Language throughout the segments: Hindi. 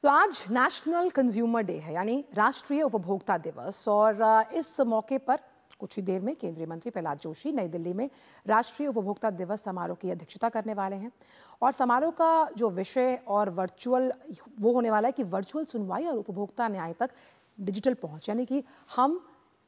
तो आज नेशनल कंज्यूमर डे है, यानी राष्ट्रीय उपभोक्ता दिवस। और इस मौके पर कुछ ही देर में केंद्रीय मंत्री प्रहलाद जोशी नई दिल्ली में राष्ट्रीय उपभोक्ता दिवस समारोह की अध्यक्षता करने वाले हैं। और समारोह का जो विषय और वर्चुअल वो होने वाला है कि वर्चुअल सुनवाई और उपभोक्ता न्याय तक डिजिटल पहुंच, यानी कि हम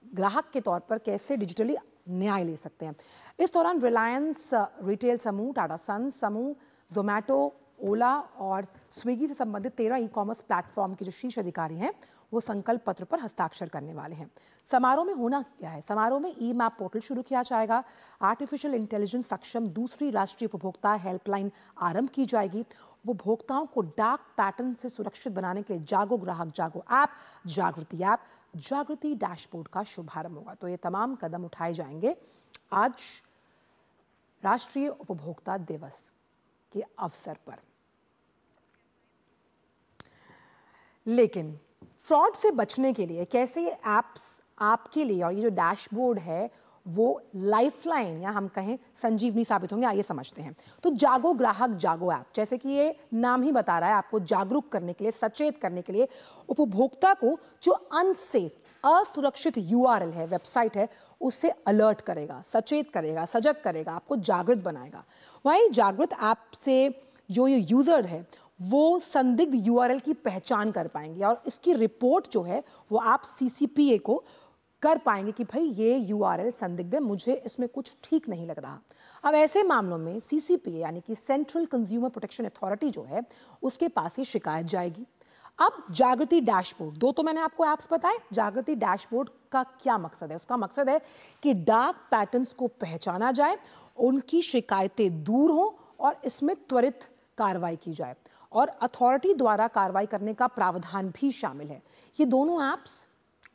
ग्राहक के तौर पर कैसे डिजिटली न्याय ले सकते हैं। इस दौरान रिलायंस रिटेल समूह, टाटा सन्स समूह, जोमैटो, ओला और स्विगी से संबंधित 13 ई कॉमर्स प्लेटफॉर्म के जो शीर्ष अधिकारी हैं वो संकल्प पत्र पर हस्ताक्षर करने वाले हैं। समारोह में होना क्या है? समारोह में ई मैप पोर्टल शुरू किया जाएगा। आर्टिफिशियल इंटेलिजेंस सक्षम दूसरी राष्ट्रीय उपभोक्ता हेल्पलाइन आरंभ की जाएगी। उपभोक्ताओं को डार्क पैटर्न से सुरक्षित बनाने के लिए जागो ग्राहक जागो ऐप, जागृति डैशबोर्ड का शुभारंभ होगा। तो ये तमाम कदम उठाए जाएंगे आज राष्ट्रीय उपभोक्ता दिवस के अवसर पर। लेकिन फ्रॉड से बचने के लिए कैसे ये ऐप्स आपके लिए और ये जो डैशबोर्ड है वो लाइफलाइन या हम कहें संजीवनी साबित होंगे, आइए समझते हैं। तो जागो ग्राहक जागो ऐप, जैसे कि ये नाम ही बता रहा है, आपको जागरूक करने के लिए, सचेत करने के लिए, उपभोक्ता को जो अनसेफ असुरक्षित यूआरएल है, वेबसाइट है, उससे अलर्ट करेगा, सचेत करेगा, सजग करेगा, आपको जागृत बनाएगा। वहीं जागृत ऐप से जो ये यूजर है वो संदिग्ध यूआरएल की पहचान कर पाएंगे और इसकी रिपोर्ट जो है वो आप सीसीपीए को कर पाएंगे कि भाई ये यूआरएल संदिग्ध है, मुझे इसमें कुछ ठीक नहीं लग रहा। अब ऐसे मामलों में सीसीपीए यानी कि सेंट्रल कंज्यूमर प्रोटेक्शन अथॉरिटी जो है उसके पास ये शिकायत जाएगी। अब जागृति डैशबोर्ड, दो तो मैंने आपको ऐप्स बताए। जागृति डैशबोर्ड का क्या मकसद है? उसका मकसद है कि डार्क पैटर्न्स को पहचाना जाए, उनकी शिकायतें दूर हों और इसमें त्वरित कार्रवाई की जाए। और अथॉरिटी द्वारा कार्रवाई करने का प्रावधान भी शामिल है। ये दोनों ऐप्स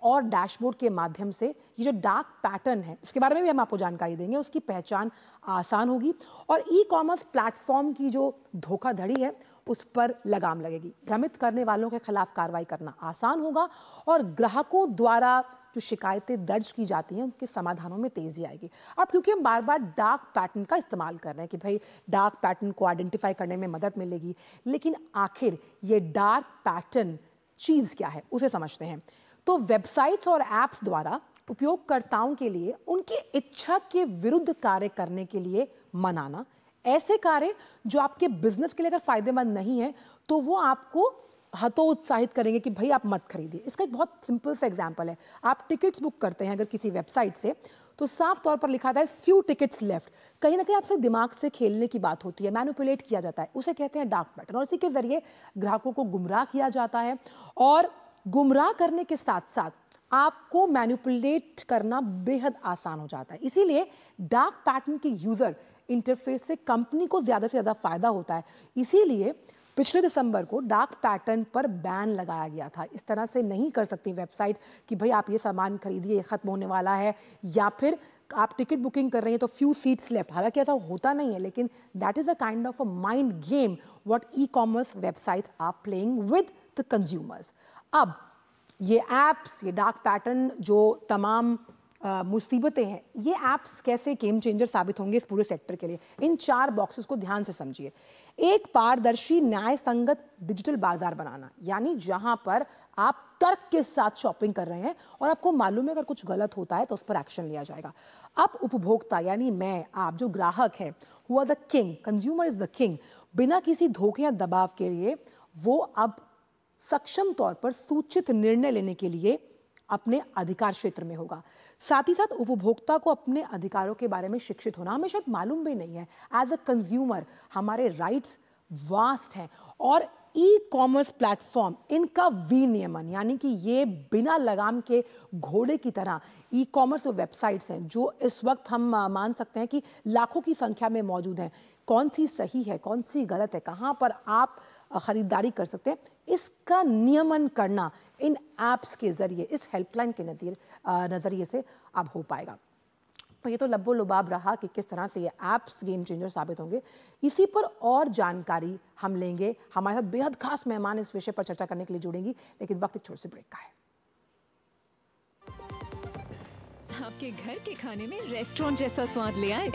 और डैशबोर्ड के माध्यम से ये जो डार्क पैटर्न है इसके बारे में भी हम आपको जानकारी देंगे, उसकी पहचान आसान होगी और ई कॉमर्स प्लेटफॉर्म की जो धोखाधड़ी है उस पर लगाम लगेगी। भ्रमित करने वालों के खिलाफ कार्रवाई करना आसान होगा और ग्राहकों द्वारा जो शिकायतें दर्ज की जाती हैं उसके समाधानों में तेजी आएगी। अब क्योंकि हम बार बार डार्क पैटर्न का इस्तेमाल कर रहे हैं कि भाई डार्क पैटर्न को आइडेंटिफाई करने में मदद मिलेगी, लेकिन आखिर ये डार्क पैटर्न चीज़ क्या है उसे समझते हैं। तो वेबसाइट्स और ऐप्स द्वारा उपयोगकर्ताओं के लिए उनकी इच्छा के विरुद्ध कार्य करने के लिए मनाना, ऐसे कार्य जो आपके बिजनेस के लिए अगर फायदेमंद नहीं है तो वो आपको हतोत्साहित करेंगे कि भाई आप मत खरीदिए। इसका एक बहुत सिंपल सा एग्जांपल है, आप टिकट्स बुक करते हैं अगर किसी वेबसाइट से तो साफ तौर पर लिखा था है फ्यू टिकट्स लेफ्ट। कहीं ना कहीं आपसे दिमाग से खेलने की बात होती है, मैनिपुलेट किया जाता है, उसे कहते हैं डार्क पैटर्न। और इसी के जरिए ग्राहकों को गुमराह किया जाता है और गुमराह करने के साथ साथ आपको मैनिपुलेट करना बेहद आसान हो जाता है। इसीलिए डार्क पैटर्न के यूजर इंटरफेस से कंपनी को ज्यादा से ज्यादा फायदा होता है। इसीलिए पिछले दिसंबर को डार्क पैटर्न पर बैन लगाया गया था। इस तरह से नहीं कर सकती वेबसाइट कि भाई आप ये सामान खरीदिए, ये खत्म होने वाला है, या फिर आप टिकट बुकिंग कर रहे हैं तो फ्यू सीट्स लेफ्ट। हालांकि ऐसा होता नहीं है, लेकिन that is a kind of a mind game what e commerce websites are playing with the consumers. अब ये ऐप्स, ये डार्क पैटर्न, जो तमाम मुसीबतें हैं, ये ऐप्स कैसे गेम चेंजर साबित होंगे इस पूरे सेक्टर के लिए, इन 4 बॉक्सेस को ध्यान से समझिए। एक, पारदर्शी न्याय संगत डिजिटल बाजार बनाना, यानी जहां पर आप तर्क के साथ शॉपिंग कर रहे हैं और आपको मालूम है अगर कुछ गलत होता है तो उस पर एक्शन लिया जाएगा। अब उपभोक्ता यानी मैं, आप जो ग्राहक है, who are the king, consumer is the king, बिना किसी धोखे या दबाव के लिए वो अब सक्षम तौर पर सूचित निर्णय लेने के लिए अपने अधिकार क्षेत्र में होगा। साथ ही साथ उपभोक्ता को अपने अधिकारों के बारे में शिक्षित होना, हमें शायद मालूम भी नहीं है। एज अ कंज्यूमर हमारे राइट्स वास्ट हैं और ई कॉमर्स प्लेटफॉर्म इनका विनियमन, यानी कि ये बिना लगाम के घोड़े की तरह ई कॉमर्स वेबसाइट्स हैं जो इस वक्त हम मान सकते हैं कि लाखों की संख्या में मौजूद हैं। कौन सी सही है, कौन सी गलत है, कहाँ पर आप खरीदारी कर सकते हैं, इसका नियमन करना इन ऐप्स के जरिए, इस हेल्पलाइन के नजरिए से अब हो पाएगा। तो ये तो लब्बो लुबाब रहा कि किस तरह से ये ऐप्स गेम चेंजर साबित होंगे। इसी पर और जानकारी हम लेंगे, हमारे साथ बेहद खास मेहमान इस विषय पर चर्चा करने के लिए जुड़ेंगी, लेकिन वक्त एक छोटे से ब्रेक का है। आपके घर के खाने में रेस्टोरेंट जैसा स्वाद ले आए।